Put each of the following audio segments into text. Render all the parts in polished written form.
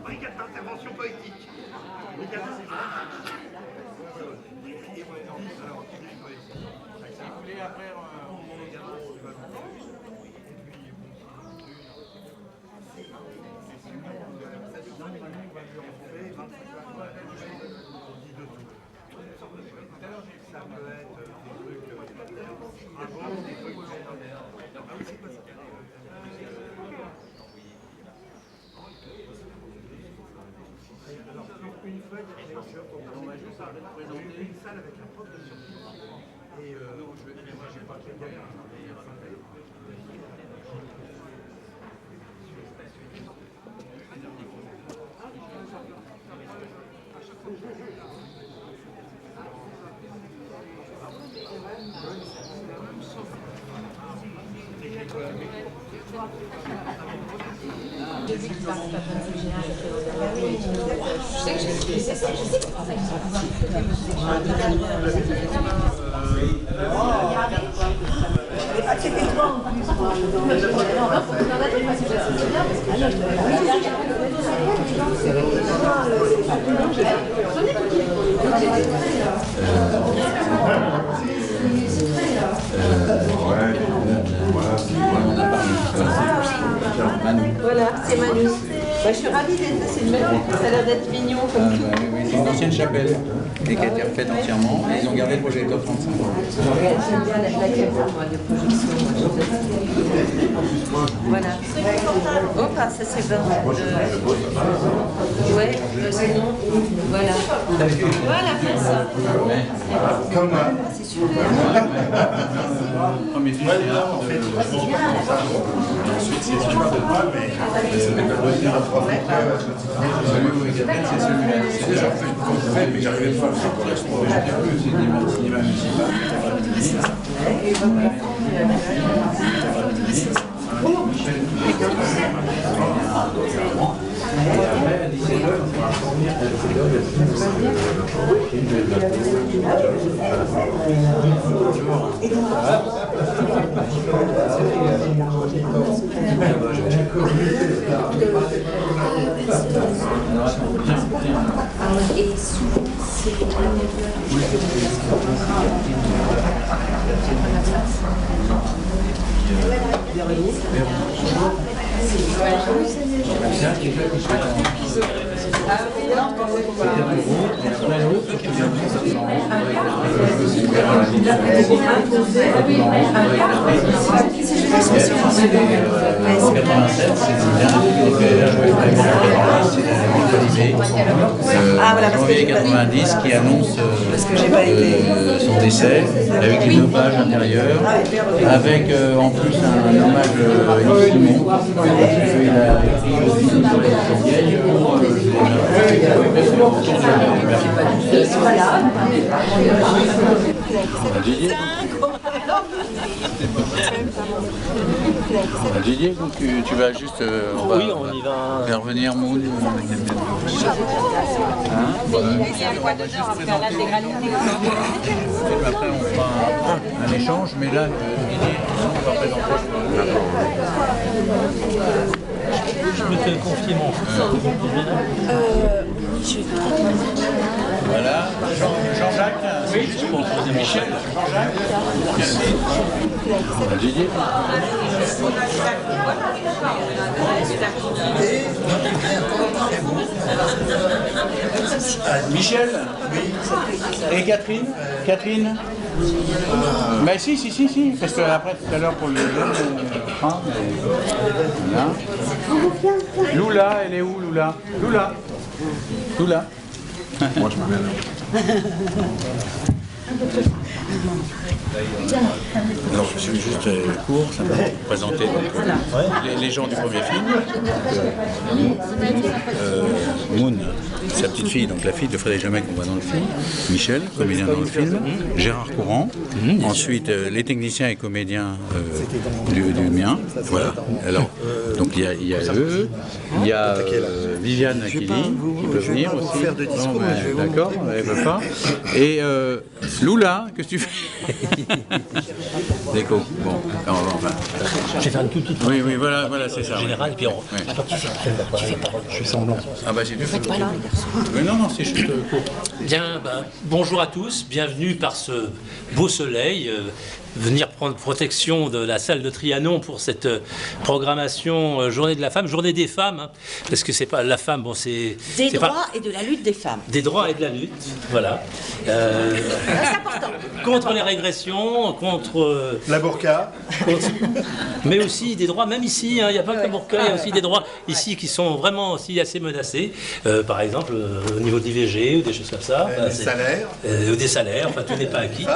Brigade d'intervention poétique. Si vous voulez après... Ça peut être des trucs... Ah bon, des trucs... Ah oui, c'est pas ça. Alors, une fois, il y a des workshops, on va juste présenter une salle avec un prof de sciences. Et j'ai pas fait galère. Voilà, c'est Manu. Bah, je suis ravie d'être là, c'est une belle ça a l'air d'être mignon comme tout. Oui, c'est une ancienne chapelle et qui a été refaite entièrement. Et ils ont gardé le projecteur 35. J'aime bien la caméra de projection. Voilà. Oh, ça c'est bien. Ouais, sinon, voilà. Voilà, comme ça. C'est super. Premier film, en fait, ensuite c'est celui-là. Celui où il y a c'est celui-là. C'est déjà fait, mais j'arrivais pas à le correspondre. C'est le cinéma municipal. Et souvent, c'est janvier 90 qui annonce son décès avec une hommage intérieure, avec en plus un hommage à Yves Simon, il a écrit le film sur les vieilles. Didier, donc tu vas juste oui, on y va. faire venir Moon. Après on fera un échange, mais là Didier, on va présenter. Je peux te confier mon Voilà, Jean-Jacques, oui, Michel, Jean-Jacques, merci. Didier. Michel, et Catherine, mais si, parce que après tout à l'heure pour le train, voilà. Lula, elle est où Lula? Lula. Moi je me mets là. Alors, je suis juste court, simplement pour présenter les gens du premier film. Moon, sa petite fille, donc la fille de Frédéric Jamet qu'on voit dans le film, Michel, comédien dans le film, Gérard Courant, ensuite les techniciens et comédiens du mien, voilà. Alors, donc il y a eux, il y a Viviane Akili qui peut venir aussi. D'accord, elle veut pas. Et Lula, qu'est-ce que tu fais? Déco. Bon, enfin. Je vais faire une toute petite Oui, voilà, c'est ça. générale, et puis on... Ouais. Je fais semblant. Ah bah c'est du fait. Mais non, c'est juste court. Bien, bonjour à tous, bienvenue par ce beau soleil. Venir prendre protection de la salle de Trianon pour cette programmation Journée de la femme, Journée des femmes, hein, parce que c'est pas la femme, bon c'est... Des droits et de la lutte des femmes. Des droits et de la lutte, voilà. C'est important. Contre les régressions, contre... La burqa. Mais aussi des droits, même ici, hein, il n'y a pas que le burqa, il y a aussi des droits ici qui sont vraiment aussi assez menacés. Par exemple, au niveau de l'IVG ou des choses comme ça. Des salaires. Ou des salaires, enfin tout n'est pas acquis.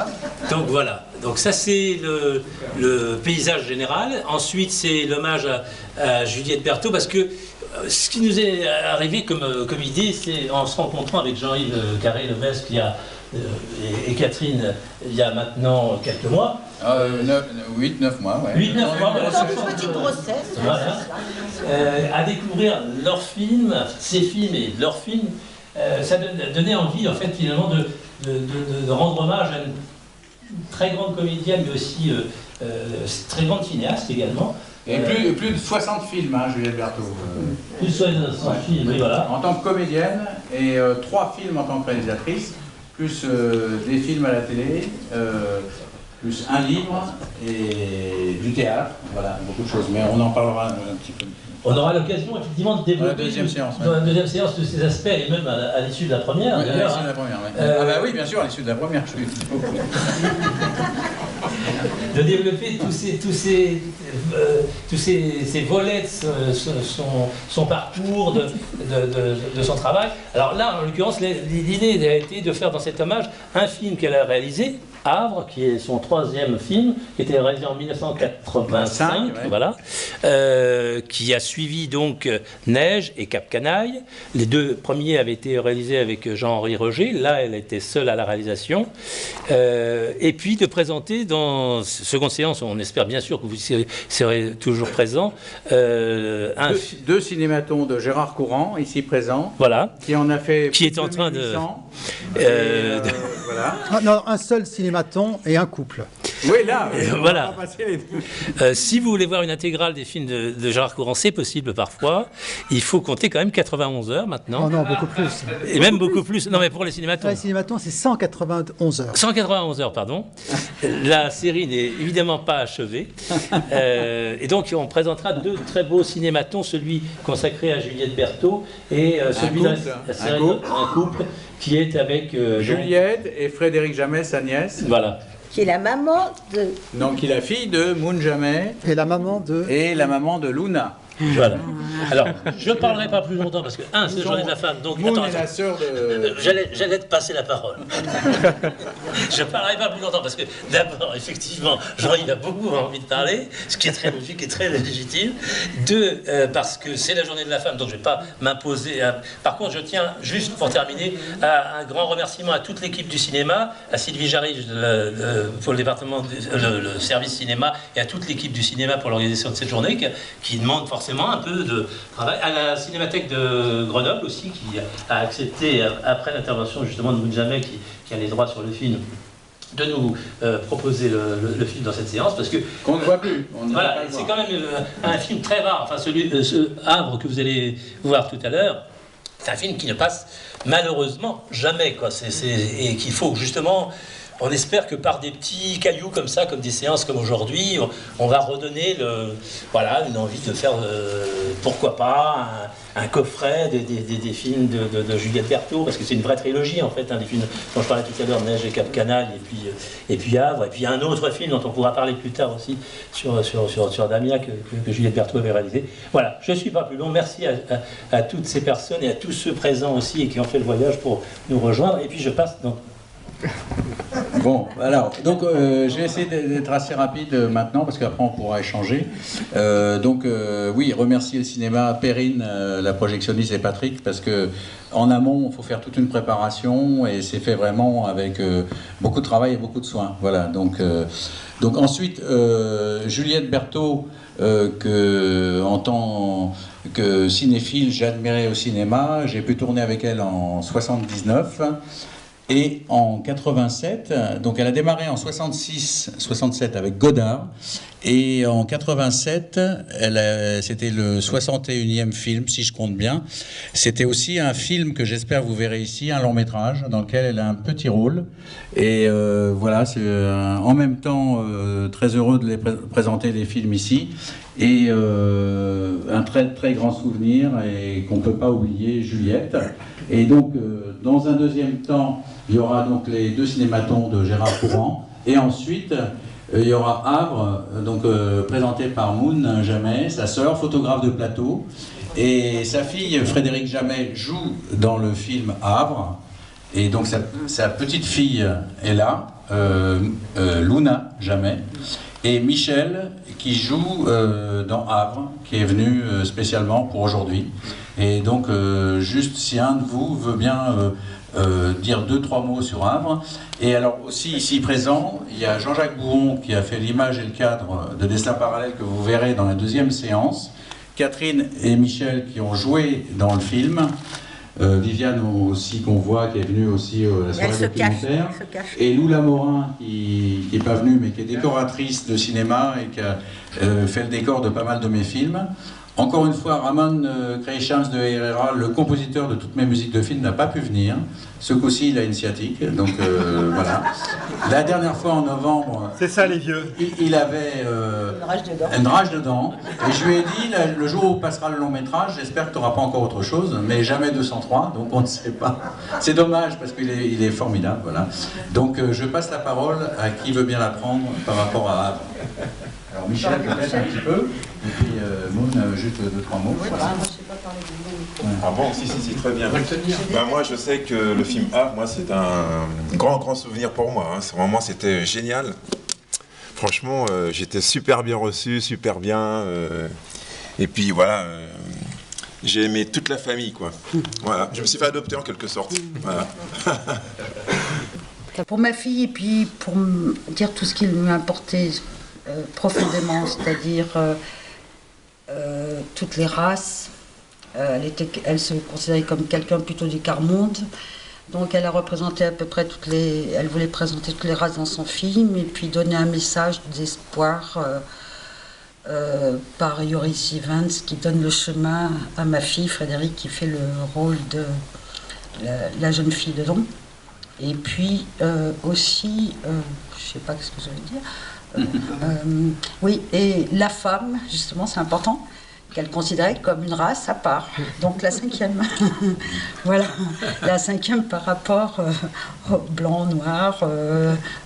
Donc voilà. Donc ça c'est le paysage général. Ensuite c'est l'hommage à Juliette Berthaud, parce que ce qui nous est arrivé comme idée, c'est en se rencontrant avec Jean-Yves Carré-Levesque et Catherine il y a maintenant quelques mois. 8-9 mois, ouais. 8-9 mois, voilà. Petite grossesse. Voilà. À découvrir leurs films, ces films et leurs films, ça donnait envie en fait finalement de rendre hommage à une très grande comédienne, mais aussi très grande cinéaste également. Et plus de 60 films, hein, Juliette Berthaud. Plus de 60 films, oui, voilà. En tant que comédienne, et 3 films en tant que réalisatrice, plus des films à la télé, plus un livre et du théâtre, voilà, beaucoup de choses. Mais on en parlera un petit peu. On aura l'occasion effectivement de développer dans la deuxième séance, dans la deuxième séance de ces aspects, et même à l'issue de la première. Oui, à d'ailleurs, l'issue de la première, oui. Ah bah oui, bien sûr, à l'issue de la première, je suis... de développer tous ces volets de son parcours, de son travail. Alors là, en l'occurrence, l'idée a été de faire dans cet hommage un film qu'elle a réalisé, Havre, qui est son 3e film, qui était réalisé en 1985, ouais. Voilà, qui a suivi donc Neige et Cap Canaille. Les 2 premiers avaient été réalisés avec Jean-Henri Roger. Là, elle était seule à la réalisation. Et puis de présenter dans seconde séance, on espère bien sûr que vous serez toujours présent, 2 cinématons de Gérard Courant, ici présent, voilà, qui en a fait qui est en train de... voilà. Non, un seul cinématon et un couple. Oui, là, voilà. Si vous voulez voir une intégrale des films de Gérard Courant, c'est possible parfois. Il faut compter quand même 91 heures maintenant. Oh non, beaucoup plus. Et même beaucoup plus. Non, mais pour les cinématons. Les cinématons, c'est 191 heures. 191 heures, pardon. La série n'est évidemment pas achevée. Et donc, on présentera 2 très beaux cinématons, celui consacré à Juliette Berthaud et celui d'un couple qui est avec Juliette et Frédéric Jamet, sa nièce. Voilà. Qui est la maman de... Donc, qui est la fille de Moon Jamet. Et la maman de... Et la maman de Luna. Voilà. Alors, je ne parlerai pas plus longtemps parce que, c'est Journée de la femme. Donc, Moon est la sœur de... J'allais te passer la parole. Je ne parlerai pas plus longtemps parce que, d'abord, effectivement, Jean-Yves a beaucoup envie de parler, ce qui est très logique et très légitime. 2, parce que c'est la Journée de la femme, donc je ne vais pas m'imposer. Par contre, je tiens, juste pour terminer, à un grand remerciement à toute l'équipe du cinéma, à Sylvie Jarry pour le département, le service cinéma, et à toute l'équipe du cinéma pour l'organisation de cette journée, qui demande forcément un peu de travail, à la Cinémathèque de Grenoble aussi, qui a accepté, après l'intervention justement de Moon Jamet, qui a les droits sur le film, de nous proposer le film dans cette séance, parce que... Qu'on ne voit plus. Voilà, c'est quand même un film très rare, enfin ce Havre que vous allez voir tout à l'heure, c'est un film qui ne passe malheureusement jamais, quoi. Et qu'il faut justement... On espère que par des petits cailloux comme ça, comme des séances comme aujourd'hui, on va redonner une envie de faire, pourquoi pas, un coffret des films de Juliette Berthaud, parce que c'est une vraie trilogie en fait, des films dont je parlais tout à l'heure, Neige et Cap Canaille, et puis Havre, et puis un autre film dont on pourra parler plus tard aussi sur Damia que Juliette Berthaud avait réalisé. Voilà, je ne suis pas plus long, merci à toutes ces personnes et à tous ceux présents aussi et qui ont fait le voyage pour nous rejoindre, et puis je passe donc... Bon, alors, donc je vais essayer d'être assez rapide maintenant, parce qu'après on pourra échanger. Oui, remercier le cinéma, Perrine, la projectionniste et Patrick, parce que en amont, il faut faire toute une préparation, et c'est fait vraiment avec beaucoup de travail et beaucoup de soin. Voilà, donc ensuite, Juliette Berthaud, en tant que cinéphile, j'admirais au cinéma. J'ai pu tourner avec elle en 79. Et en 87, donc elle a démarré en 66-67 avec Godard, et en 87, c'était le 61e film, si je compte bien. C'était aussi un film que j'espère vous verrez ici, un long métrage, dans lequel elle a un petit rôle. Et voilà, c'est en même temps très heureux de présenter les films ici. Et un très très grand souvenir, et qu'on ne peut pas oublier, Juliette. Et donc, dans un deuxième temps, il y aura donc les 2 cinématons de Gérard Courant, et ensuite il y aura Havre, donc présenté par Moon Jamais, sa sœur, photographe de plateau, et sa fille Frédéric Jamais joue dans le film Havre, et donc sa petite fille est là, Luna Jamais, et Michel qui joue dans Havre, qui est venu spécialement pour aujourd'hui. Et donc juste si un de vous veut bien dire 2-3 mots sur Havre. Et alors aussi ici présent, il y a Jean-Jacques Bouron qui a fait l'image et le cadre de Destin Parallèle que vous verrez dans la 2e séance. Catherine et Michel qui ont joué dans le film. Viviane aussi qu'on voit, qui est venue aussi à la soirée documentaire. Et Loula Morin qui n'est pas venue mais qui est décoratrice de cinéma et qui a fait le décor de pas mal de mes films. Encore une fois, Ramon Creixams de Herrera, le compositeur de toutes mes musiques de film, n'a pas pu venir. Ce coup-ci, il a une sciatique, donc voilà. La dernière fois, en novembre, c'est ça les vieux. Il avait une rage dedans. Et je lui ai dit, le jour où passera le long métrage, j'espère que tu n'auras pas encore autre chose, mais jamais 203, donc on ne sait pas. C'est dommage, parce qu'il est formidable, voilà. Donc je passe la parole à qui veut bien la prendre par rapport à Havre. Alors Michel, peut-être un petit peu, et puis Moon, juste 2-3 mots. Voilà. Ah bon, si, très bien. Ben, moi, je sais que le film Havre, moi, c'est un grand souvenir pour moi. Hein. Vraiment, c'était génial. Franchement, j'étais super bien reçu, super bien. Et puis, voilà, j'ai aimé toute la famille, quoi. Voilà, je me suis fait adopter en quelque sorte. Voilà. Pour ma fille, et puis pour me dire tout ce qui lui a apporté profondément, c'est-à-dire toutes les races. Elle se considérait comme quelqu'un plutôt du quart-monde, donc elle a représenté à peu près elle voulait présenter toutes les races dans son film, et puis donner un message d'espoir par Joris Ivens, qui donne le chemin à ma fille Frédéric, qui fait le rôle de la jeune fille dedans. Et puis aussi, je sais pas ce que je veux dire. Oui, et la femme, justement, c'est important, qu'elle considérait comme une race à part. Donc la 5e, voilà, la 5e par rapport au blanc, noir,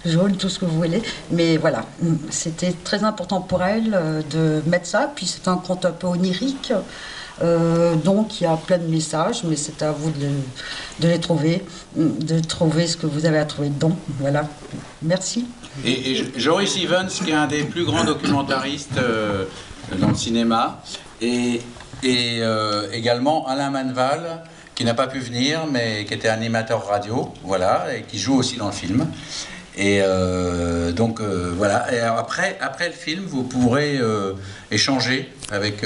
jaune, tout ce que vous voulez. Mais voilà, c'était très important pour elle de mettre ça. Puis c'est un conte un peu onirique. Donc il y a plein de messages, mais c'est à vous de les trouver, de trouver ce que vous avez à trouver dedans. Voilà, merci. Et Joris Ivens, qui est un des plus grands documentaristes dans le cinéma, et également Alain Manval, qui n'a pas pu venir, mais qui était animateur radio, voilà, et qui joue aussi dans le film. Et donc voilà. Et après le film, vous pourrez échanger avec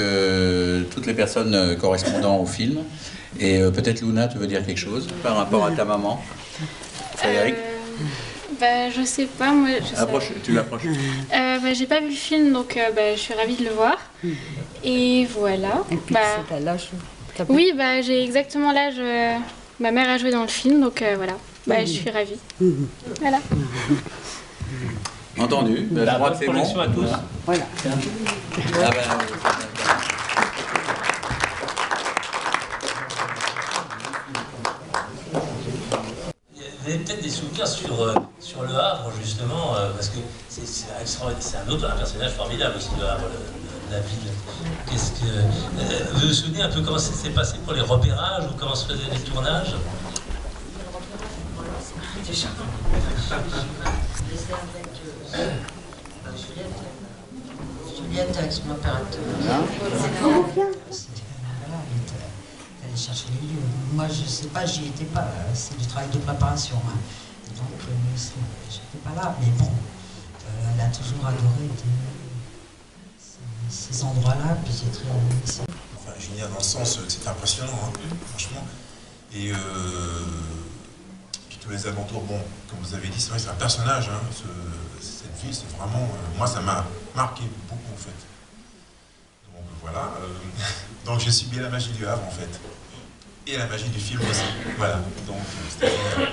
toutes les personnes correspondant au film. Et peut-être Luna, tu veux dire quelque chose par rapport à ta maman, Frédéric? Je sais pas, moi. Tu l'approches. J'ai pas vu le film, donc je suis ravie de le voir. Et voilà. Et puis c'est à l'âge. Oui, j'ai exactement l'âge. Ma mère a joué dans le film, donc voilà. Je suis ravie. Voilà. Entendu. Je crois que c'est bon. À tous. Voilà. Vous avez peut-être des souvenirs sur le Havre, justement, parce que c'est un personnage formidable aussi, le Havre, la ville. Vous vous souvenez un peu comment ça s'est passé pour les repérages ou comment se faisaient les tournages? déjà. Juliette avec son opérateur. Elle chercher les lieux. Moi, je ne sais pas, j'y étais pas. C'est du travail de préparation. Hein. Donc, j'étais pas là. Mais bon, elle a toujours adoré ces endroits-là. Puis c'est très. Enfin, génial dans le sens, c'est impressionnant, hein, franchement. Et puis tous les alentours, bon, comme vous avez dit, c'est vrai que c'est un personnage. Hein, cette ville, c'est vraiment. Moi, ça m'a marqué beaucoup, en fait. Donc voilà. Donc j'ai subi la magie du Havre, en fait. Et la magie du film aussi. Voilà. Donc c'était génial.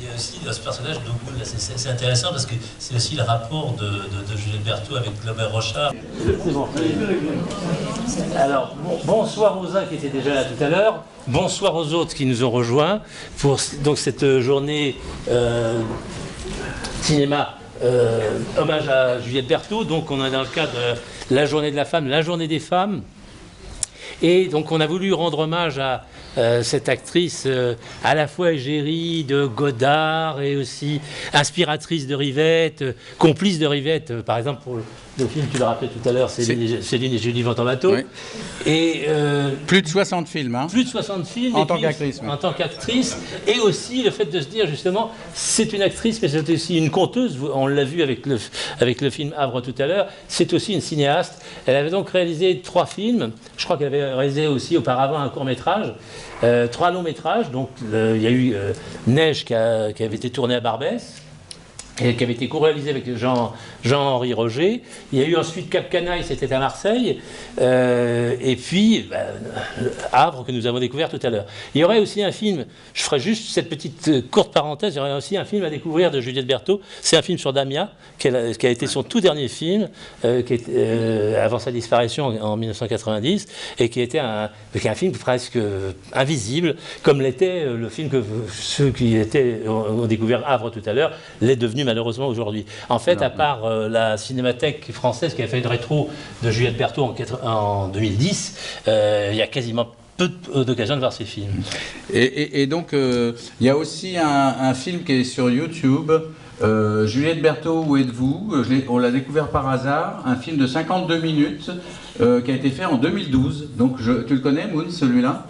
Il y a aussi dans ce personnage, c'est intéressant parce que c'est aussi le rapport de Juliette Berthaud avec Claude Rochard. C'est bon. Alors, bonsoir aux uns qui étaient déjà là tout à l'heure, bonsoir aux autres qui nous ont rejoints pour donc, cette journée cinéma hommage à Juliette Berthaud. Donc on est dans le cadre de la journée de la femme, la journée des femmes. Et donc on a voulu rendre hommage à cette actrice à la fois égérie de Godard et aussi inspiratrice de Rivette, complice de Rivette, par exemple pour le film, tu l'as rappelé tout à l'heure, Céline et Julie vont en bateau. Oui. Et, plus de 60 films. Hein. Plus de 60 films. En tant qu'actrice. Oui. En tant qu'actrice. Et aussi le fait de se dire justement, c'est une actrice, mais c'est aussi une conteuse. On l'a vu avec le film Havre tout à l'heure. C'est aussi une cinéaste. Elle avait donc réalisé 3 films. Je crois qu'elle avait réalisé aussi auparavant un court-métrage. 3 longs métrages. Donc il y a eu Neige qui avait été tourné à Barbès. Et qui avait été co-réalisé avec Jean-Henri Roger. Il y a eu ensuite Cap Canaille, c'était à Marseille. Et puis, Havre, que nous avons découvert tout à l'heure. Il y aurait aussi un film, je ferai juste cette petite courte parenthèse, il y aurait aussi un film à découvrir de Juliette Berthaud. C'est un film sur Damia, qui a été son tout dernier film, avant sa disparition en 1990, et qui était un film presque invisible, comme l'était le film que ceux qui ont découvert Havre tout à l'heure, l'est devenu malheureusement aujourd'hui. En fait, à part la Cinémathèque française qui a fait une rétro de Juliette Berthaud en 2010, il y a quasiment peu d'occasion de voir ces films. Et donc, il y a aussi un film qui est sur YouTube, Juliette Berthaud, où êtes-vous? On l'a découvert par hasard, un film de 52 minutes qui a été fait en 2012. Donc, tu le connais, Moon, celui-là?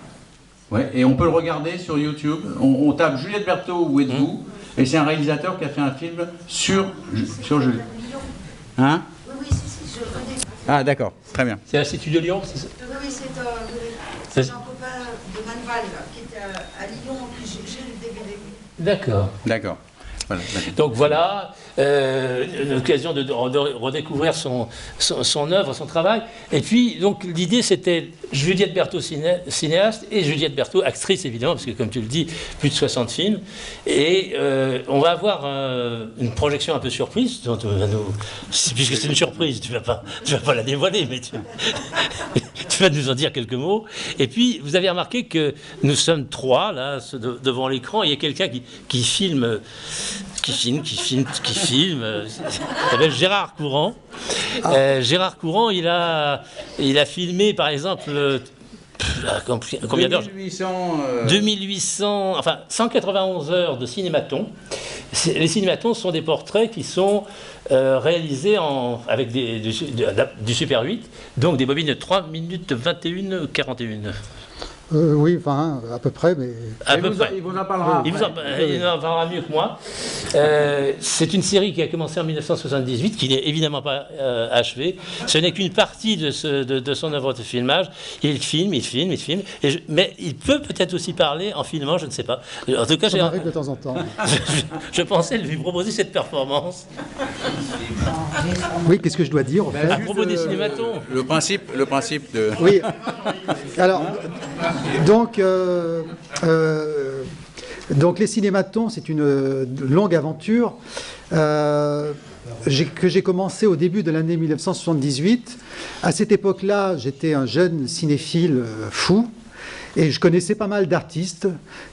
Ouais, et on peut le regarder sur YouTube. On tape Juliette Berthaud, où êtes-vous? Et c'est un réalisateur qui a fait un film sur Juliette. Hein? Oui, si, je connais. Ah, d'accord, très bien. C'est l'Institut de Lyon, c'est ça? Oui, c'est un copain de Manval qui était à Lyon, puis j'ai le DVD. D'accord. D'accord. Voilà. Donc voilà, l'occasion de redécouvrir son œuvre, son travail. Et puis, donc, l'idée, c'était Juliette Berthaud, cinéaste, et Juliette Berthaud, actrice, évidemment, parce que, comme tu le dis, plus de 60 films. Et on va avoir une projection un peu surprise, puisque c'est une surprise, tu vas pas la dévoiler, mais tu vas nous en dire quelques mots. Et puis, vous avez remarqué que nous sommes 3, là, devant l'écran, et il y a quelqu'un qui filme... Qui filme, il s'appelle Gérard Courant. Gérard Courant, il a filmé, par exemple, combien d'heures 2800, enfin 191 heures de cinématon. Les cinématons sont des portraits qui sont réalisés avec du Super 8, donc des bobines de 3 minutes 21-41. Oui, enfin, à peu près, mais... Il vous en parlera. Il en parlera mieux que moi. C'est une série qui a commencé en 1978, qui n'est évidemment pas achevée. Ce n'est qu'une partie de son œuvre de filmage. Il filme, mais il peut peut-être aussi parler en filmant, je ne sais pas. En tout cas, ça m'arrive de temps en temps. je pensais lui proposer cette performance. Oui, qu'est-ce que je dois dire en fait? À propos des cinématons. Le principe de... Oui. Alors... Donc les cinématons, c'est une longue aventure que j'ai commencé au début de l'année 1978. À cette époque-là, j'étais un jeune cinéphile fou. Et je connaissais pas mal d'artistes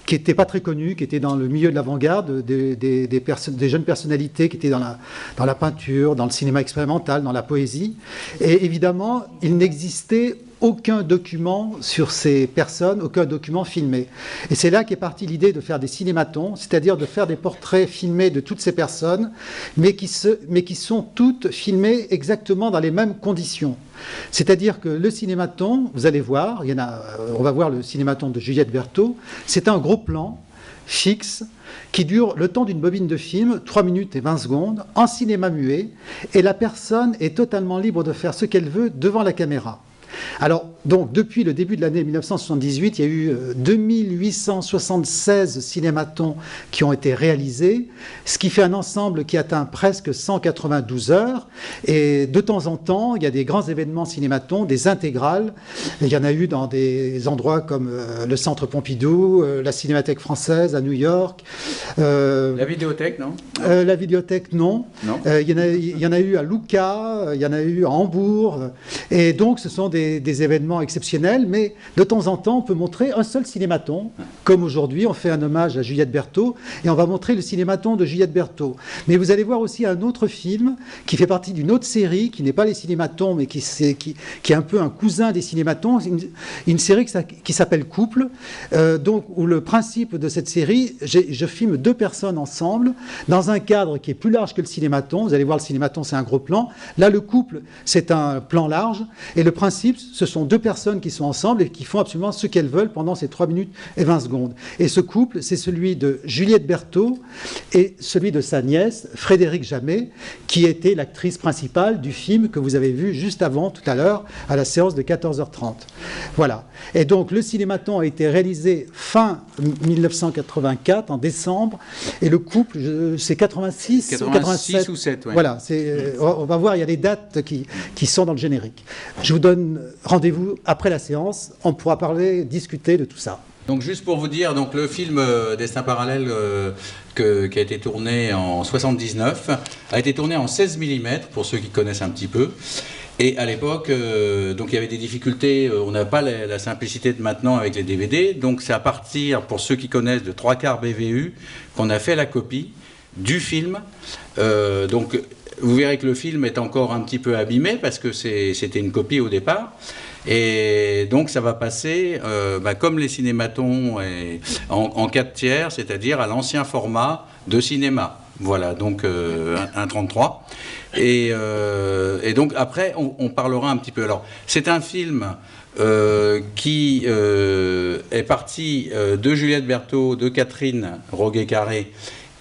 qui n'étaient pas très connus, qui étaient dans le milieu de l'avant-garde, des jeunes personnalités qui étaient dans la peinture, dans le cinéma expérimental, dans la poésie. Et évidemment, il n'existait aucun document sur ces personnes, aucun document filmé. Et c'est là qu'est partie l'idée de faire des cinématons, c'est-à-dire de faire des portraits filmés de toutes ces personnes, mais qui sont toutes filmées exactement dans les mêmes conditions. C'est-à-dire que le cinématon, vous allez voir, on va voir le cinématon de Juliette Berthaud, c'est un gros plan fixe qui dure le temps d'une bobine de film, 3 minutes et 20 secondes, en cinéma muet, et la personne est totalement libre de faire ce qu'elle veut devant la caméra. Alors, donc, depuis le début de l'année 1978, il y a eu 2876 cinématons qui ont été réalisés, ce qui fait un ensemble qui atteint presque 192 heures. Et de temps en temps, il y a des grands événements cinématons, des intégrales. Il y en a eu dans des endroits comme le Centre Pompidou, la Cinémathèque française à New York. La Vidéothèque, non? La Vidéothèque, non. Il y en a eu à Lucca, il y en a eu à Hambourg. Et donc, ce sont des événements exceptionnels, mais de temps en temps, on peut montrer un seul cinématon. Comme aujourd'hui, on fait un hommage à Juliette Berthaud, et on va montrer le cinématon de Juliette Berthaud. Mais vous allez voir aussi un autre film qui fait partie d'une autre série, qui n'est pas les cinématons, mais qui est un peu un cousin des cinématons, une série qui s'appelle Couple, donc, où le principe de cette série, je filme 2 personnes ensemble, dans un cadre qui est plus large que le cinématon. Vous allez voir, le cinématon, c'est un gros plan. Là, le couple, c'est un plan large, et le principe, ce sont 2 personnes qui sont ensemble et qui font absolument ce qu'elles veulent pendant ces 3 minutes et 20 secondes. Et ce couple, c'est celui de Juliette Berthaud et celui de sa nièce, Frédérique Jamet, qui était l'actrice principale du film que vous avez vu juste avant, tout à l'heure, à la séance de 14h30. Voilà. Et donc, le cinématon a été réalisé fin 1984, en décembre, et le couple, c'est 86 ou 7, ouais. Voilà, on va voir, il y a des dates qui sont dans le générique. Je vous donne rendez-vous après la séance, on pourra discuter de tout ça. Donc juste pour vous dire, donc le film Destin parallèle qui a été tourné en 79 a été tourné en 16 mm pour ceux qui connaissent un petit peu. Et à l'époque, donc il y avait des difficultés, on n'a pas la simplicité de maintenant avec les DVD, donc c'est à partir, pour ceux qui connaissent, de 3/4 BVU qu'on a fait la copie du film. Donc vous verrez que le film est encore un petit peu abîmé parce que c'était une copie au départ. Et donc ça va passer comme les cinématons en 4/3, c'est-à-dire à l'ancien format de cinéma. Voilà, donc 1/33. Et donc après, on parlera un petit peu. Alors, c'est un film qui est parti de Juliette Berthaud, de Catherine Roguet-Carré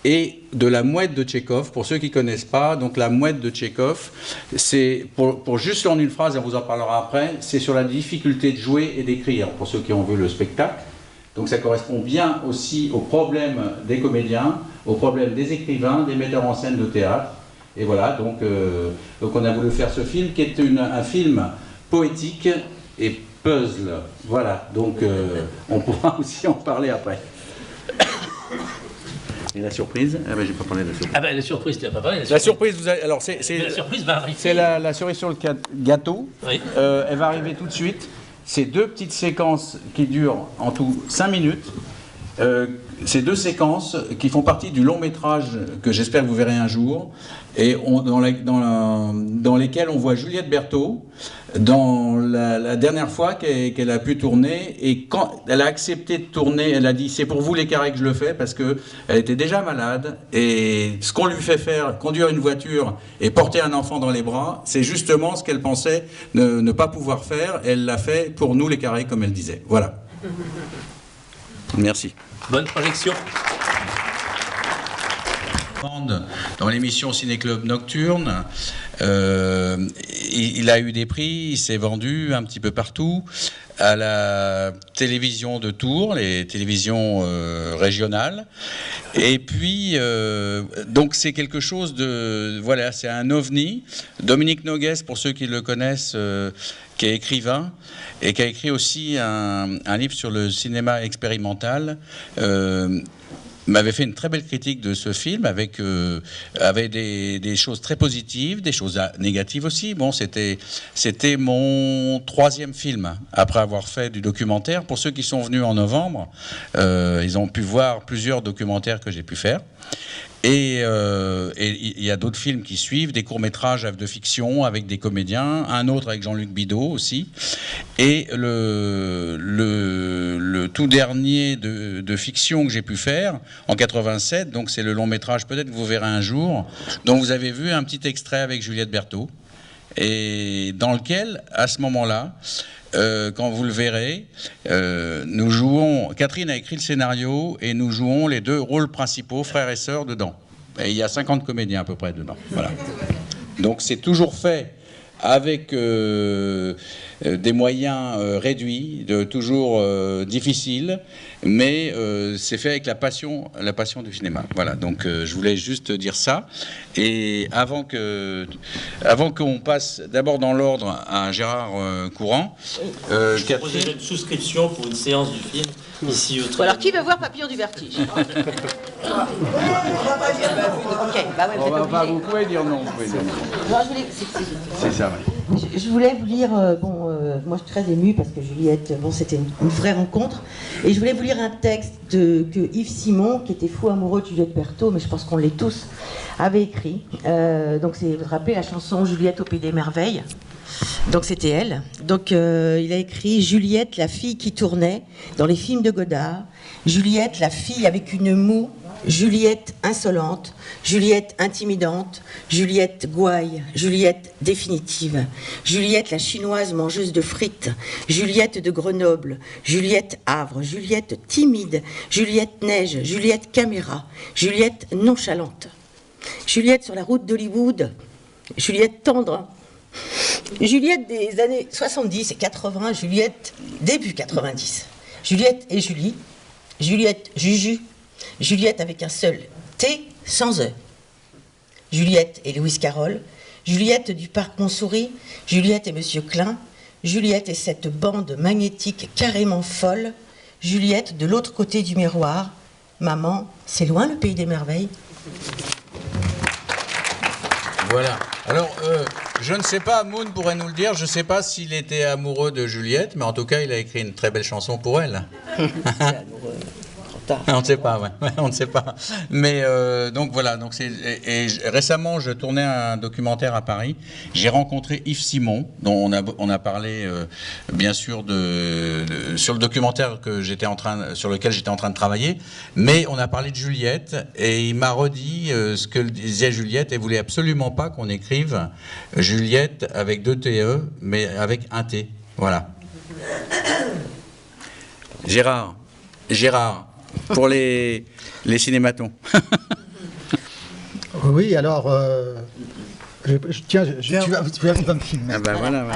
et de La Mouette de Tchekhov. Pour ceux qui ne connaissent pas, donc La Mouette de Tchekhov, c'est, pour juste en une phrase, on vous en parlera après, c'est sur la difficulté de jouer et d'écrire, pour ceux qui ont vu le spectacle. Donc ça correspond bien aussi aux problèmes des comédiens, aux problèmes des écrivains, des metteurs en scène de théâtre. Et voilà, donc on a voulu faire ce film qui est un film poétique et puzzle. Voilà, donc on pourra aussi en parler après. Et la surprise? Ah ben j'ai pas parlé de la surprise. Ah ben la surprise, tu n'as pas parlé. La surprise, vous avez, alors la surprise va arriver. C'est la cerise sur le gâteau. Oui. Elle va arriver tout de suite. C'est 2 petites séquences qui durent en tout 5 minutes. Ces 2 séquences qui font partie du long métrage que j'espère que vous verrez un jour, et dans lesquelles on voit Juliette Berthaud dans la dernière fois qu'elle a pu tourner, et quand elle a accepté de tourner, elle a dit c'est pour vous les carrés que je le fais, parce qu'elle était déjà malade, et ce qu'on lui fait faire, conduire une voiture et porter un enfant dans les bras, c'est justement ce qu'elle pensait ne pas pouvoir faire. Elle l'a fait pour nous les carrés, comme elle disait. Voilà. Merci. Bonne projection. Dans l'émission Ciné Club Nocturne, il a eu des prix, il s'est vendu un petit peu partout, à la télévision de Tours, les télévisions régionales. Et puis, donc c'est quelque chose de... Voilà, c'est un ovni. Dominique Noguès, pour ceux qui le connaissent, qui est écrivain, et qui a écrit aussi un livre sur le cinéma expérimental. m'avait fait une très belle critique de ce film avec des choses très positives, des choses négatives aussi. Bon, c'était mon 3e film après avoir fait du documentaire. Pour ceux qui sont venus en novembre, ils ont pu voir plusieurs documentaires que j'ai pu faire. Et il y a d'autres films qui suivent, des courts-métrages de fiction avec des comédiens, un autre avec Jean-Luc Bidault aussi. Et le tout dernier de fiction que j'ai pu faire, en 87, donc c'est le long-métrage, peut-être que vous verrez un jour, dont vous avez vu un petit extrait avec Juliette Berthaud, et dans lequel, à ce moment-là, quand vous le verrez, nous jouons, Catherine a écrit le scénario et nous jouons les 2 rôles principaux, frères et sœurs, dedans. Et il y a 50 comédiens à peu près dedans. Voilà. Donc c'est toujours fait avec des moyens réduits, toujours difficiles, mais c'est fait avec la passion du cinéma. Voilà, donc je voulais juste dire ça. Et avant qu'on passe d'abord dans l'ordre à Gérard Courant, je proposais une souscription pour une séance du film ici au Alors qui veut voir Papillon du Vertige? Ok, bah ouais, vous pouvez dire non. C'est ça, oui. Je voulais vous lire, moi je suis très émue parce que Juliette, c'était une vraie rencontre, et je voulais vous lire un texte que Yves Simon, qui était fou amoureux de Juliette Berthaud, mais je pense qu'on l'est tous, avait écrit. Donc vous vous rappelez la chanson Juliette au Pays des Merveilles? Donc c'était elle. Donc il a écrit Juliette, la fille qui tournait dans les films de Godard, Juliette, la fille avec une moue, Juliette insolente, Juliette intimidante, Juliette gouaille, Juliette définitive, Juliette la chinoise mangeuse de frites, Juliette de Grenoble, Juliette Havre, Juliette timide, Juliette neige, Juliette caméra, Juliette nonchalante, Juliette sur la route d'Hollywood, Juliette tendre, Juliette des années 70 et 80, Juliette début 90, Juliette et Julie, Juliette Juju, Juliette avec un seul T sans E, Juliette et Louise Carroll, Juliette du parc Montsouris, Juliette et Monsieur Klein, Juliette et cette bande magnétique carrément folle, Juliette de l'autre côté du miroir, maman, c'est loin le pays des merveilles. Voilà. Alors, je ne sais pas, Moon pourrait nous le dire, je ne sais pas s'il était amoureux de Juliette, mais en tout cas, il a écrit une très belle chanson pour elle. On ne sait pas, ouais, on ne sait pas. Mais donc voilà, donc récemment, je tournais un documentaire à Paris. J'ai rencontré Yves Simon, dont on a parlé bien sûr sur le documentaire sur lequel j'étais en train de travailler. Mais on a parlé de Juliette et il m'a redit ce que disait Juliette et voulait absolument pas qu'on écrive Juliette avec 2 TE, mais avec un T. Voilà. Gérard. Pour les cinématons. Oui, alors, tu vas me filmer. Ah ben voilà. Ouais.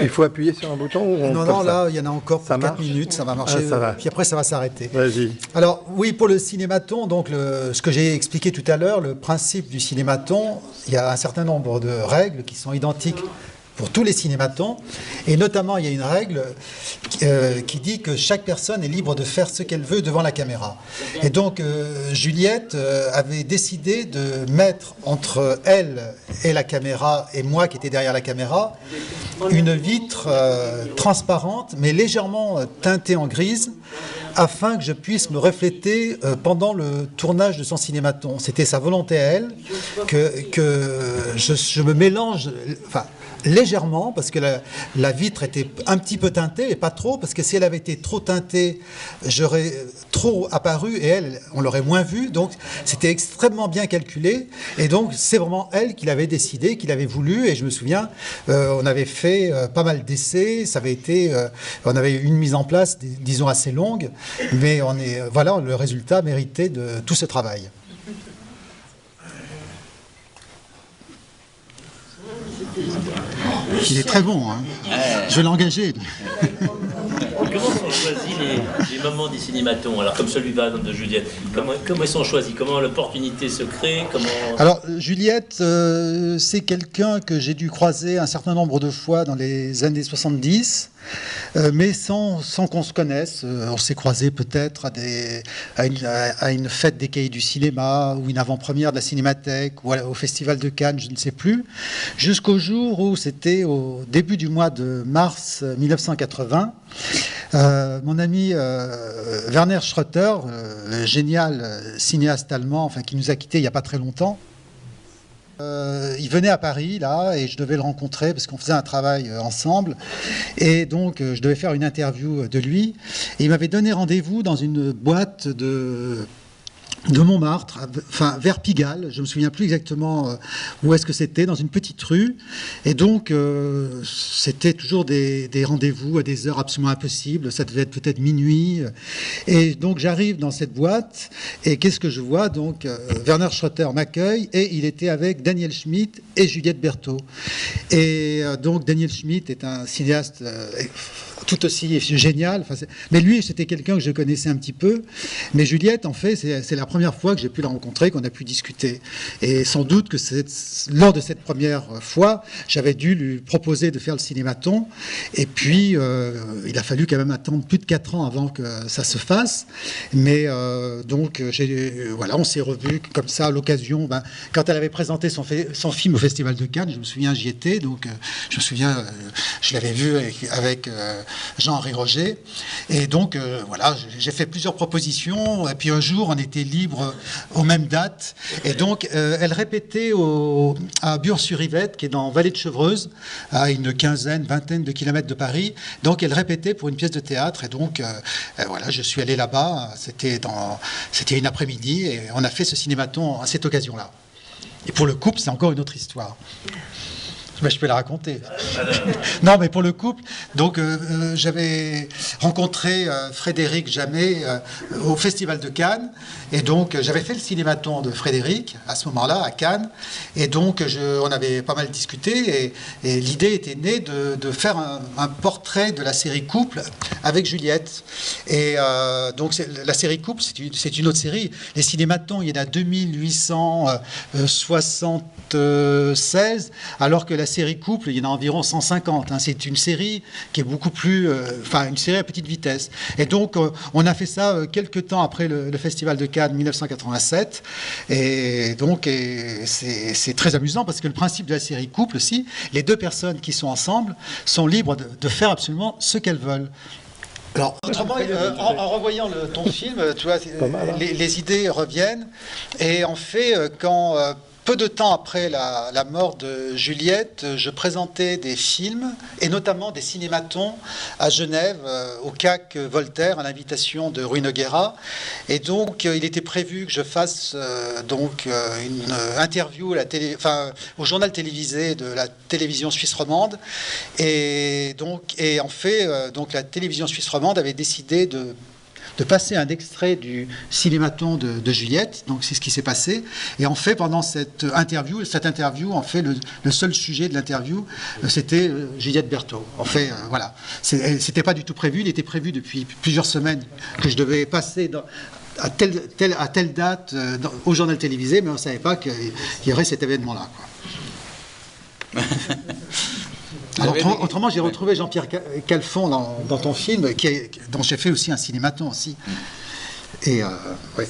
Il faut appuyer sur un bouton ou on Non, là, il y en a encore pour 4 minutes, ça va marcher, puis après ça va s'arrêter. Vas-y. Alors, oui, pour le cinématon, donc ce que j'ai expliqué tout à l'heure, le principe du cinématon, il y a un certain nombre de règles qui sont identiques pour tous les cinématons, et notamment il y a une règle qui dit que chaque personne est libre de faire ce qu'elle veut devant la caméra. Et donc Juliette avait décidé de mettre entre elle et la caméra, et moi qui étais derrière la caméra, une vitre transparente, mais légèrement teintée en grise, afin que je puisse me refléter pendant le tournage de son cinématon. C'était sa volonté à elle, que je me mélange, enfin, légèrement, parce que la vitre était un petit peu teintée, et pas trop, parce que si elle avait été trop teintée, j'aurais trop apparu, et elle, on l'aurait moins vue. Donc c'était extrêmement bien calculé, et donc c'est vraiment elle qui l'avait décidé, qui l'avait voulu. Et je me souviens, on avait fait pas mal d'essais, ça avait été, on avait une mise en place, disons, assez longue, mais voilà, le résultat méritait de tout ce travail. Il est très bon, hein. Je vais l'engager. choisi les moments des cinématons, alors comme celui par exemple de Juliette? Comment ils sont choisis? Comment l'opportunité se crée? Alors Juliette, c'est quelqu'un que j'ai dû croiser un certain nombre de fois dans les années 70. Mais sans qu'on se connaisse. On s'est croisés peut-être à une fête des cahiers du cinéma ou une avant-première de la Cinémathèque ou au Festival de Cannes, je ne sais plus, jusqu'au jour où c'était au début du mois de mars 1980. Mon ami Werner Schröter, le génial cinéaste allemand, qui nous a quittés il n'y a pas très longtemps, il venait à Paris, là, et je devais le rencontrer parce qu'on faisait un travail ensemble. Et donc, je devais faire une interview de lui. Et il m'avait donné rendez-vous dans une boîte de Montmartre, vers Pigalle, je ne me souviens plus exactement où est-ce que c'était, dans une petite rue. Et donc, c'était toujours des rendez-vous à des heures absolument impossibles. Ça devait être peut-être minuit. Et donc, j'arrive dans cette boîte, et qu'est-ce que je vois? Donc, Werner Schröter m'accueille, et il était avec Daniel Schmitt et Juliette Berthaud. Et donc, Daniel Schmitt est un cinéaste tout aussi génial. Mais lui, c'était quelqu'un que je connaissais un petit peu. Mais Juliette, en fait, c'est la première fois que j'ai pu la rencontrer, qu'on a pu discuter. Et sans doute que lors de cette première fois, j'avais dû lui proposer de faire le cinématon. Et puis, il a fallu quand même attendre plus de 4 ans avant que ça se fasse. Mais donc, voilà, on s'est revus comme ça à l'occasion. Quand elle avait présenté son film au Festival de Cannes, je me souviens, j'y étais. Donc, je me souviens, je l'avais vu avec Jean-Henri Roger. Et donc, voilà, j'ai fait plusieurs propositions. Et puis un jour, on était libre aux mêmes dates. Et donc, elle répétait à Bure-sur-Yvette, qui est dans Vallée de Chevreuse, à une vingtaine de kilomètres de Paris. Donc, elle répétait pour une pièce de théâtre. Et donc, voilà, je suis allé là-bas. C'était une après-midi. Et on a fait ce cinématon à cette occasion-là. Et pour le couple, c'est encore une autre histoire. Mais je peux la raconter. Non, mais pour le couple, donc j'avais rencontré Frédéric Jamet au Festival de Cannes, et donc j'avais fait le cinématon de Frédéric à ce moment-là à Cannes, et donc on avait pas mal discuté, et l'idée était née de faire un portrait de la série Couple avec Juliette. Et donc la série Couple, c'est une autre série. Les cinématons, il y en a 2876, alors que la série Couple, il y en a environ 150. C'est une série qui est beaucoup plus... une série à petite vitesse. Et donc, on a fait ça quelques temps après le Festival de Cannes 1987. Et donc, c'est très amusant parce que le principe de la série Couple aussi, les deux personnes qui sont ensemble sont libres de faire absolument ce qu'elles veulent. Alors, autrement, en revoyant ton film, tu vois, les idées reviennent. Et en fait, quand... peu de temps après la mort de Juliette, je présentais des films, et notamment des cinématons à Genève, au CAC Voltaire, à l'invitation de Rui Nogueira. Et donc, il était prévu que je fasse une interview au journal télévisé de la télévision suisse romande. Et en fait, la télévision suisse romande avait décidé de passer un extrait du cinématon de Juliette. Donc c'est ce qui s'est passé. Et en fait, pendant cette interview, en fait, le seul sujet de l'interview, c'était Juliette Berthaud. En fait, voilà. C'était pas du tout prévu. Il était prévu depuis plusieurs semaines que je devais passer à telle date au journal télévisé, mais on ne savait pas qu'il y aurait cet événement-là, quoi. Alors, autrement, j'ai retrouvé Jean-Pierre Calfon dans ton film, dont j'ai fait aussi un cinématon aussi. Et ouais.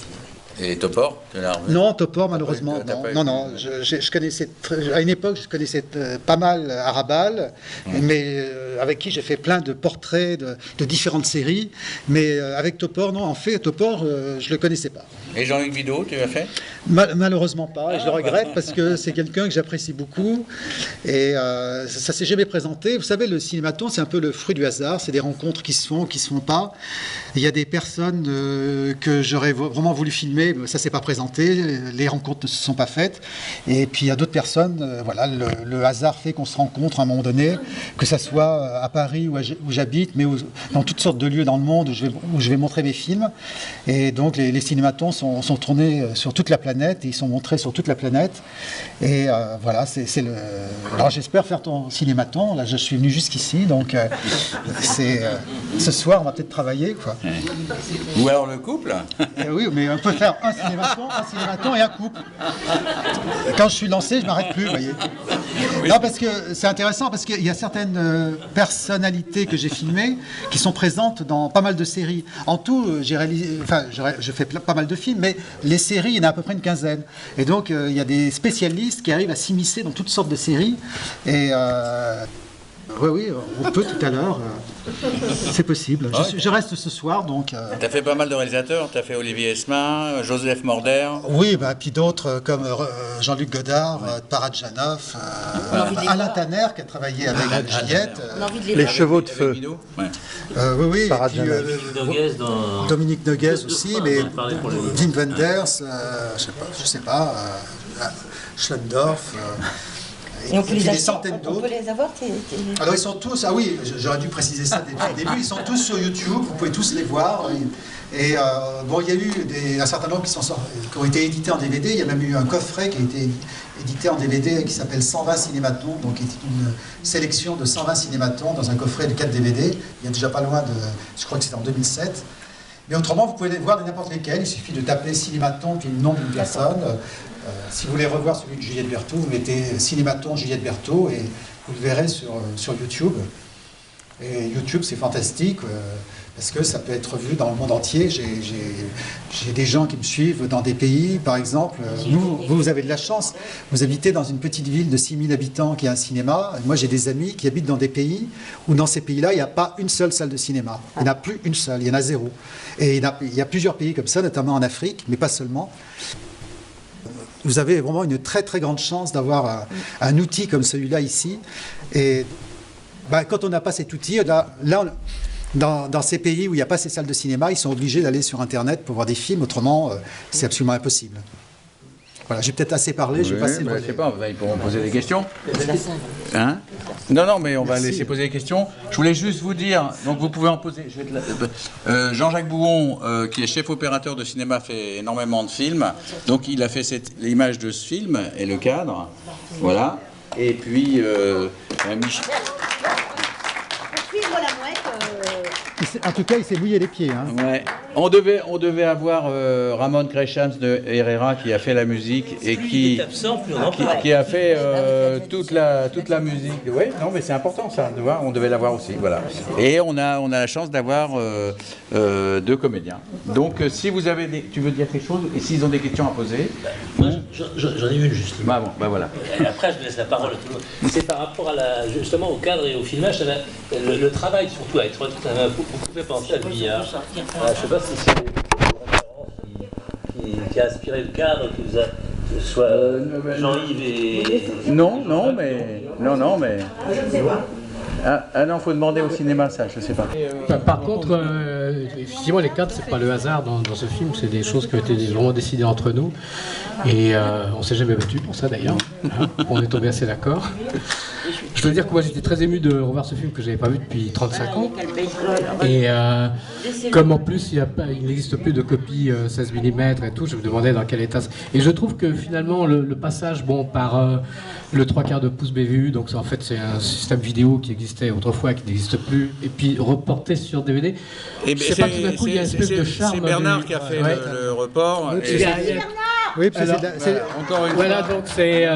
Et Topor, tu l'as revu? Non, Topor, malheureusement, non. Je connaissais à une époque, je connaissais pas mal Arabal, mais avec qui j'ai fait plein de portraits de différentes séries. Mais avec Topor, non, en fait, Topor, je le connaissais pas. Et Jean-Luc Vidot, tu l'as fait? Malheureusement pas, et je le regrette parce que c'est quelqu'un que j'apprécie beaucoup. Et ça s'est jamais présenté. Vous savez, le cinématon, c'est un peu le fruit du hasard. C'est des rencontres qui se font, qui se font pas. Il y a des personnes que j'aurais vraiment voulu filmer. Ça s'est pas présenté, les rencontres ne se sont pas faites, et puis il y a d'autres personnes, voilà, le hasard fait qu'on se rencontre à un moment donné, que ça soit à Paris où j'habite, mais dans toutes sortes de lieux dans le monde où je vais montrer mes films. Et donc les cinématons sont sont tournés sur toute la planète et ils sont montrés sur toute la planète. Et voilà, c'est le. Alors j'espère faire ton cinématon. Là, je suis venu jusqu'ici, donc ce soir, on va peut-être travailler, quoi. Ou alors le couple. Oui, mais on peut faire un cinématon et un couple. Quand je suis lancé, je m'arrête plus, vous voyez. Oui. Non, parce que c'est intéressant, parce qu'il y a certaines personnalités que j'ai filmées qui sont présentes dans pas mal de séries. En tout, je fais pas mal de films, mais les séries, il y en a à peu près une quinzaine. Et donc, il y a des spécialistes qui arrivent à s'immiscer dans toutes sortes de séries. Et oui, on peut tout à l'heure. C'est possible. Je reste ce soir, donc. Tu as fait pas mal de réalisateurs. Tu as fait Olivier Esmin, Joseph Morder. Oui, puis d'autres comme Jean-Luc Godard, Parajanov, Alain Tanner qui a travaillé avec Juliette. Les chevaux de feu. Oui. Dominique Noguez aussi, mais Wim Wenders, je sais pas, Schlendorf. Et on peut les centaines d'autres. On peut les avoir Alors ils sont tous, j'aurais dû préciser ça depuis le début, ils sont tous sur YouTube, vous pouvez tous les voir. Et bon, il y a eu un certain nombre qui ont été édités en DVD, il y a même eu un coffret qui a été édité en DVD qui s'appelle 120 cinématons, donc qui est une sélection de 120 cinématons dans un coffret de 4 DVD, il y a déjà pas loin de, je crois que c'était en 2007. Mais autrement, vous pouvez les voir de n'importe lesquels, il suffit de taper cinématon puis le nom d'une personne. Si vous voulez revoir celui de Juliette Berthaud, vous mettez Cinématon Juliette Berthaud et vous le verrez sur YouTube. Et YouTube, c'est fantastique parce que ça peut être vu dans le monde entier. J'ai des gens qui me suivent dans des pays, par exemple. Vous avez de la chance. Vous habitez dans une petite ville de 6000 habitants qui a un cinéma. Moi, j'ai des amis qui habitent dans des pays où, dans ces pays-là, il n'y a pas une seule salle de cinéma. Il n'y en a plus une seule, il y en a zéro. Et il y a plusieurs pays comme ça, notamment en Afrique, mais pas seulement. Vous avez vraiment une très très grande chance d'avoir un outil comme celui-là ici. Et quand on n'a pas cet outil, dans ces pays où il n'y a pas ces salles de cinéma, ils sont obligés d'aller sur Internet pour voir des films. Autrement, c'est absolument impossible. Voilà, j'ai peut-être assez parlé, je vais passer le relais. Je sais pas, ils pourront poser des questions. Hein? Non, mais on va laisser poser des questions. Je voulais juste vous dire, donc vous pouvez en poser. Jean-Jacques Bouon, qui est chef opérateur de cinéma, fait énormément de films. Donc il a fait l'image de ce film et le cadre. Voilà. Et puis, Michel. En tout cas, il s'est mouillé les pieds. Hein. Ouais. On devait avoir Ramon Crechans de Herrera qui a fait la musique et qui a fait toute la musique. Oui, non, mais c'est important ça, de voir. On devait l'avoir aussi, voilà. Et on a la chance d'avoir 2 comédiens. Donc, si vous avez tu veux dire quelque chose et s'ils ont des questions à poser. Moi, j'en ai une justement. Voilà. Et après, je laisse la parole à tout le monde. C'est par rapport justement au cadre et au filmage, le travail surtout à être tout beaucoup fait penser à Billard. Je ne sais pas si c'est qui a inspiré le cadre, qui vous a, soit Jean-Yves et... Non, mais... non, faut demander au cinéma ça, je sais pas. Par contre, effectivement, les cadres, c'est pas le hasard dans ce film, c'est des choses qui ont été vraiment décidées entre nous. Et on s'est jamais battu pour ça d'ailleurs. On est tombé assez d'accord. Je dois dire que moi j'étais très ému de revoir ce film que j'avais pas vu depuis 35 ans. Et comme en plus il n'existe plus de copie 16 mm et tout, je me demandais dans quel état. Et je trouve que finalement le passage par le 3/4 de pouce BVU, donc en fait c'est un système vidéo qui existait autrefois, qui n'existe plus, et puis reporté sur DVD. Et je sais pas, tout d'un coup il y a une espèce de charme. C'est Bernard qui a fait le report. Oui, encore une fois, donc c'est.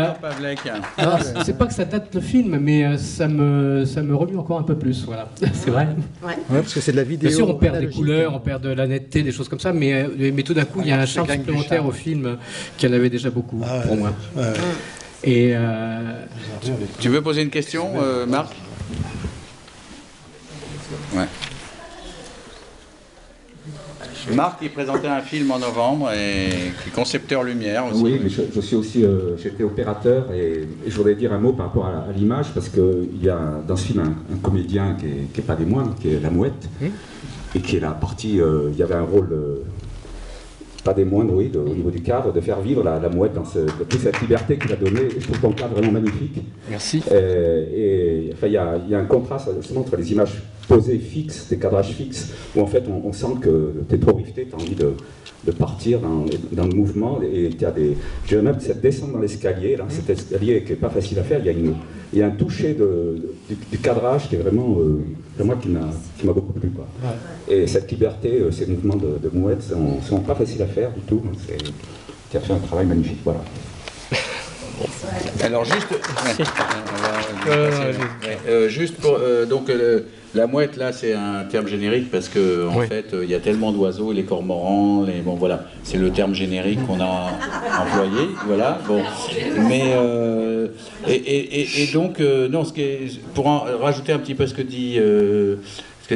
C'est pas que ça date le film, mais ça me remue encore un peu plus, voilà. C'est vrai. Ouais, parce que c'est de la vidéo. Bien sûr, on perd des couleurs, on perd de la netteté, des choses comme ça, mais tout d'un coup, il y a un charme supplémentaire au film qu'il y en avait déjà beaucoup pour moi. Et tu veux poser une question, Marc? Ouais. Marc, il présentait un film en novembre et qui est concepteur lumière aussi. Oui, mais je suis aussi, j'étais opérateur et je voudrais dire un mot par rapport à l'image parce qu'il y a dans ce film un comédien qui est pas des moindres, qui est La Mouette, et qui est la partie, il y avait un rôle pas des moindres, oui, au niveau du cadre, de faire vivre la Mouette dans toute cette liberté qu'il a donnée. Je trouve ton cadre vraiment magnifique. Merci. Et enfin, il y a un contraste justement entre les images posés fixes, des cadrages fixes, où en fait on sent que tu es trop riveté, tu as envie de partir dans le mouvement, et tu as des... Je dirais même cette descente dans l'escalier, là, cet escalier qui n'est pas facile à faire, il y a un toucher du cadrage qui est vraiment, moi, qui m'a beaucoup plu, quoi. Ouais. Et cette liberté, ces mouvements de mouettes sont pas faciles à faire du tout, tu as fait un travail magnifique, voilà. Alors juste pour donc la mouette là c'est un terme générique parce que en fait il y a tellement d'oiseaux, les cormorans, bon voilà, c'est le terme générique qu'on a employé, voilà, bon, mais et donc non, pour rajouter un petit peu ce que dit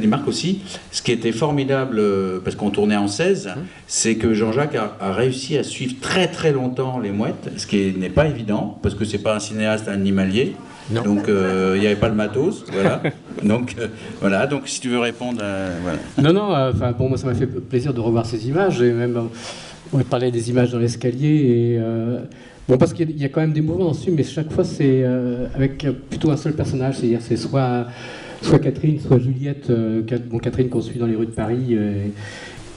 Marc aussi, ce qui était formidable, parce qu'on tournait en 16, c'est que Jean-Jacques a réussi à suivre très très longtemps les mouettes, ce qui n'est pas évident, parce que c'est pas un cinéaste animalier, non. Donc il n'y avait pas le matos, voilà. Donc voilà, donc si tu veux répondre voilà. Non, enfin bon, moi ça m'a fait plaisir de revoir ces images, et même on parlait des images dans l'escalier, et bon, parce qu'il y a quand même des mouvements dans ce film, mais chaque fois c'est avec plutôt un seul personnage, c'est-à-dire c'est soit Catherine, soit Juliette, Catherine qu'on suit dans les rues de Paris.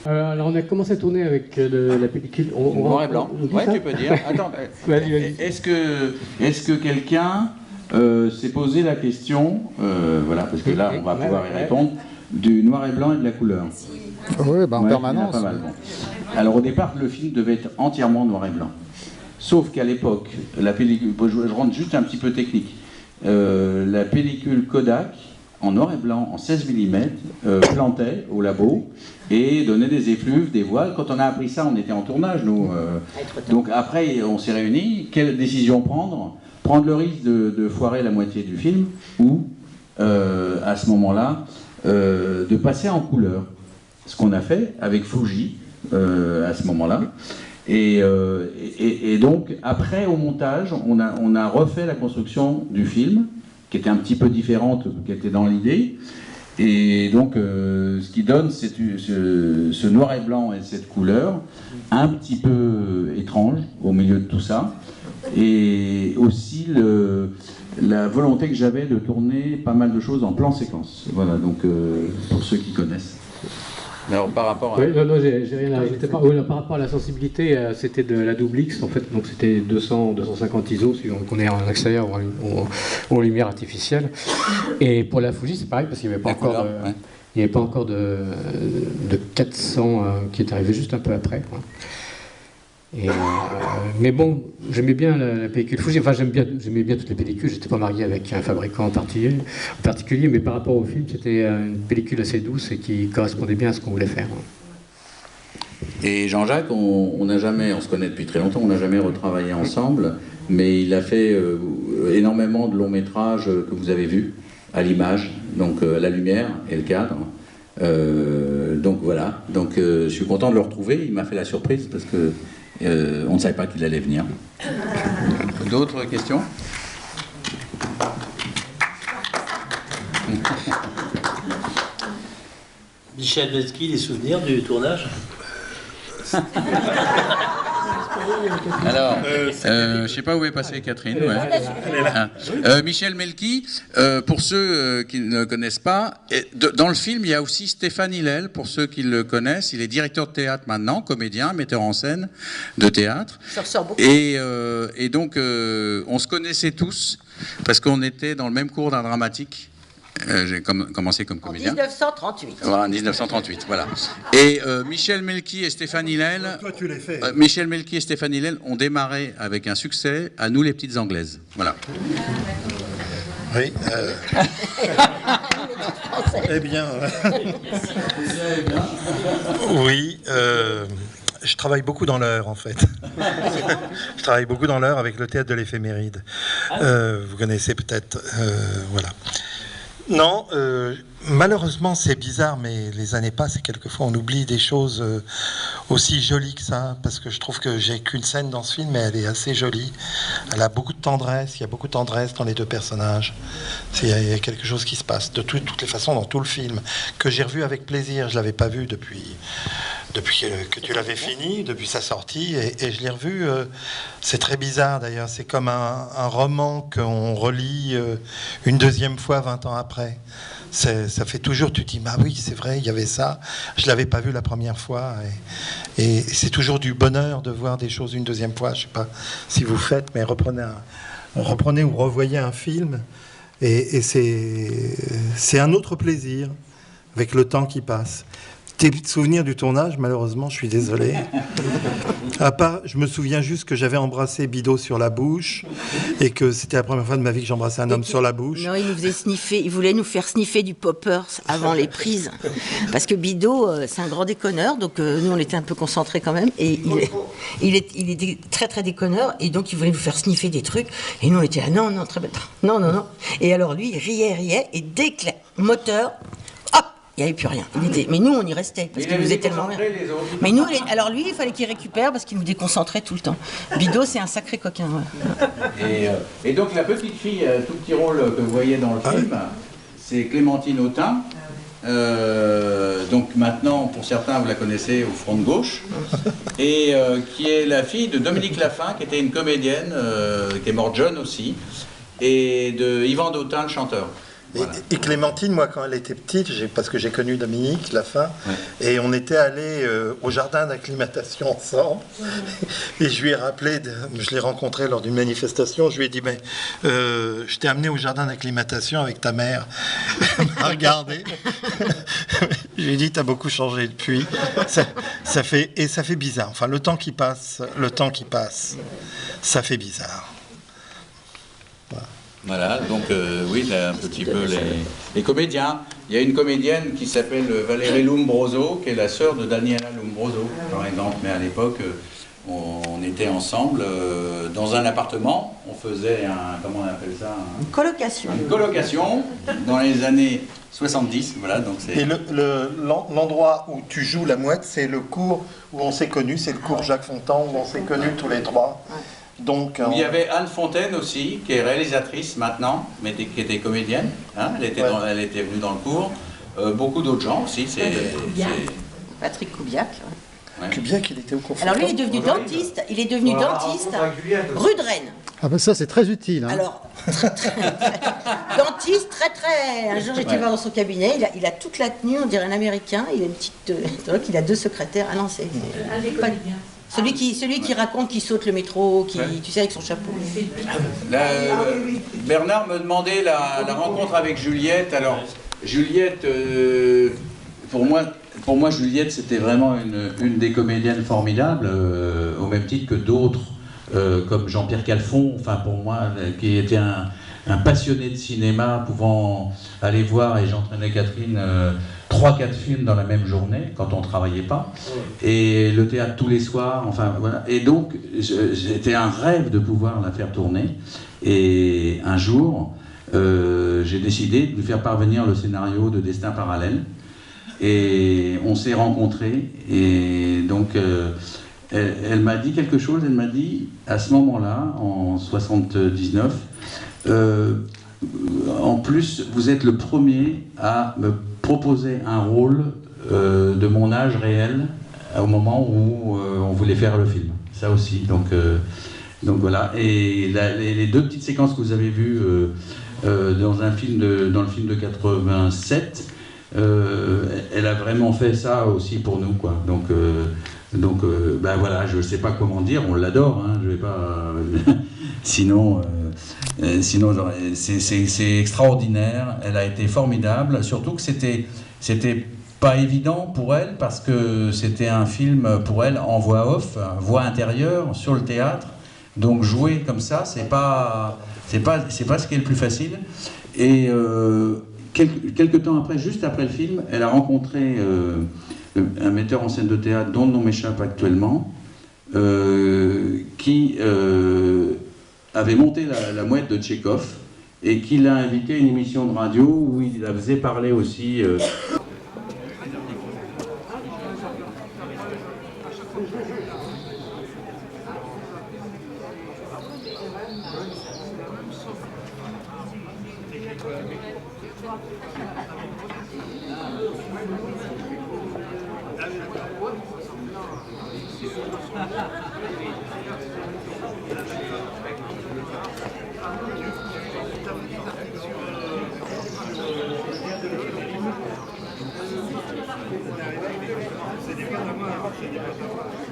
Alors on a commencé à tourner avec la pellicule... Noir et blanc, ouais, tu peux dire. Attends, est-ce que quelqu'un s'est posé la question, voilà, parce que là on va pouvoir y répondre, du noir et blanc et de la couleur? Oui, en permanence. Pas mal, bon. Alors au départ, le film devait être entièrement noir et blanc. Sauf qu'à l'époque, la pellicule, je rentre juste un petit peu technique, la pellicule Kodak, en noir et blanc, en 16 mm, plantait au labo et donnait des effluves, des voiles. Quand on a appris ça, on était en tournage, nous. Donc après, on s'est réunis. Quelle décision prendre? Prendre le risque de foirer la moitié du film ou, à ce moment-là, de passer en couleur. Ce qu'on a fait avec Fuji, à ce moment-là. Et donc, après, au montage, on a refait la construction du film, qui était un petit peu différente, qui était dans l'idée. Et donc, ce qui donne ce noir et blanc et cette couleur, un petit peu étrange au milieu de tout ça. Et aussi la volonté que j'avais de tourner pas mal de choses en plan séquence. Voilà, donc pour ceux qui connaissent. Alors par rapport à... Oui, non, j'ai rien à rajouter. Par rapport à la sensibilité, c'était de la double X, en fait, donc c'était 250 ISO, si on est en extérieur ou en lumière artificielle. Et pour la Fuji, c'est pareil, parce qu'il n'y avait pas encore il n'y avait pas encore de 400 qui est arrivé juste un peu après, quoi. Mais bon, j'aimais bien la pellicule Fuji, enfin j'aimais bien toutes les pellicules, j'étais pas marié avec un fabricant en particulier, mais par rapport au film, c'était une pellicule assez douce et qui correspondait bien à ce qu'on voulait faire. Et Jean-Jacques, on se connaît depuis très longtemps, on n'a jamais retravaillé ensemble, mais il a fait énormément de longs métrages que vous avez vus, à l'image, donc la lumière et le cadre. Donc voilà, donc je suis content de le retrouver, il m'a fait la surprise parce que on ne savait pas qu'il allait venir. D'autres questions? Michel Melki, les souvenirs du tournage? Alors, je ne sais pas où est passée Catherine. Ouais. Michel Melki, pour ceux qui ne le connaissent pas, dans le film, il y a aussi Stéphane Hillel, pour ceux qui le connaissent. Il est directeur de théâtre maintenant, comédien, metteur en scène de théâtre. Ça ressort beaucoup. Et donc, on se connaissait tous, parce qu'on était dans le même cours d'art dramatique. J'ai commencé comme comédien. En 1938. Voilà, en 1938, voilà. Et Michel Melki et Stéphane Hillel... Toi, tu l'as fait. Michel Melki et Stéphane Hillel ont démarré avec un succès, À nous les petites Anglaises. Voilà. Oui. Eh bien... oui, je travaille beaucoup dans l'heure, en fait. Je travaille beaucoup dans l'heure avec le théâtre de l'éphéméride. Vous connaissez peut-être... voilà. Non, malheureusement c'est bizarre, mais les années passent et quelquefois on oublie des choses aussi jolies que ça, parce que je trouve que j'ai qu'une scène dans ce film, mais elle est assez jolie. Elle a beaucoup de tendresse, il y a beaucoup de tendresse dans les deux personnages. Il y a quelque chose qui se passe de toutes les façons dans tout le film, que j'ai revu avec plaisir. Je ne l'avais pas vu depuis depuis que tu l'avais fini, depuis sa sortie, et je l'ai revu. C'est très bizarre d'ailleurs, c'est comme un roman qu'on relit une deuxième fois 20 ans après. Ça fait toujours, tu te dis, bah oui, c'est vrai, il y avait ça, je l'avais pas vu la première fois, et c'est toujours du bonheur de voir des choses une deuxième fois. Je sais pas si vous faites, mais reprenez ou revoyez un film, et c'est un autre plaisir avec le temps qui passe. Tes souvenirs du tournage, malheureusement, je suis désolé. À part, je me souviens juste que j'avais embrassé Bidot sur la bouche et que c'était la première fois de ma vie que j'embrassais un homme sur la bouche. Non, il nous faisait sniffer, il voulait nous faire sniffer du poppers avant les prises. Parce que Bidot, c'est un grand déconneur, donc nous on était un peu concentrés quand même. Et il était très très déconneur, et donc il voulait nous faire sniffer des trucs. Et nous on était là, non, très bien, non. Et alors lui, il riait, et dès que le moteur. Il n'y avait plus rien. Mais nous, on y restait, parce qu'il nous faisait tellement bien. Mais nous, alors lui, il fallait qu'il récupère, parce qu'il nous déconcentrait tout le temps. Bidot, c'est un sacré coquin. Ouais. Et donc, la petite fille, tout petit rôle que vous voyez dans le film, c'est Clémentine Autain. Donc maintenant, pour certains, vous la connaissez au front de gauche. Et qui est la fille de Dominique Laffin, qui était une comédienne, qui est morte jeune aussi, et de Yvan Dautin, le chanteur. Voilà. Et Clémentine, moi, quand elle était petite, parce que j'ai connu Dominique Laffin, et on était allés au jardin d'acclimatation ensemble, et je lui ai rappelé, je l'ai rencontré lors d'une manifestation, je lui ai dit, mais je t'ai amené au jardin d'acclimatation avec ta mère. Elle m'a regardé. Je lui ai dit, t'as beaucoup changé depuis. Ça fait bizarre. Enfin, le temps qui passe, ça fait bizarre. Voilà, donc oui, là, un petit peu les comédiens. Il y a une comédienne qui s'appelle Valérie Lombroso, qui est la sœur de Daniela Lombroso, par exemple. Mais à l'époque, on était ensemble dans un appartement. On faisait comment on appelle ça Une colocation. Une colocation dans les années 70. Voilà, donc c'est... Et l'endroit où tu joues la mouette, c'est le cours où on s'est connus, c'est le cours Jacques Fontan, où on s'est connus tous les trois. Donc, il y avait Anne Fontaine aussi, qui est réalisatrice maintenant, mais qui était comédienne. Hein, elle était venue dans le cours. Beaucoup d'autres gens aussi. Patrick Kubiak. Ouais. Kubiak, il était au cours. Alors lui, il est devenu dentiste. Il est devenu dentiste rue de Rennes. Ah ben ça, c'est très utile. Hein. Alors, dentiste, très... Un jour, j'étais voir dans son cabinet. Il a toute la tenue, on dirait un Américain. Il a une petite... il a 2 secrétaires. Ah non, c'est... Un des comédiens. Celui qui raconte qu'il saute le métro, tu sais, avec son chapeau. Bernard me demandait la rencontre avec Juliette. Alors, Juliette, pour moi, Juliette, c'était vraiment une des comédiennes formidables, au même titre que d'autres, comme Jean-Pierre Calfon, enfin pour moi, qui était un passionné de cinéma, pouvant aller voir, et j'entraînais Catherine, 3-4 films dans la même journée, quand on ne travaillait pas, et le théâtre tous les soirs, enfin voilà. Et donc, c'était un rêve de pouvoir la faire tourner, et un jour, j'ai décidé de lui faire parvenir le scénario de Destin parallèle, et on s'est rencontrés, et donc elle m'a dit quelque chose. Elle m'a dit, à ce moment-là, en 79, en plus, vous êtes le premier à me proposer un rôle de mon âge réel au moment où on voulait faire le film. Ça aussi, donc voilà. Et les 2 petites séquences que vous avez vues dans le film de 87, elle a vraiment fait ça aussi pour nous, quoi. Donc ben voilà, je ne sais pas comment dire, on l'adore, hein, je vais pas... sinon c'est extraordinaire, elle a été formidable, surtout que c'était pas évident pour elle, parce que c'était un film pour elle en voix off, voix intérieure, sur le théâtre, donc jouer comme ça, c'est pas ce qui est le plus facile. Et quelques temps après, juste après le film, elle a rencontré un metteur en scène de théâtre dont le nom m'échappe actuellement, qui avait monté la mouette de Tchekhov, et qui l'a invité à une émission de radio où il la faisait parler aussi. C'est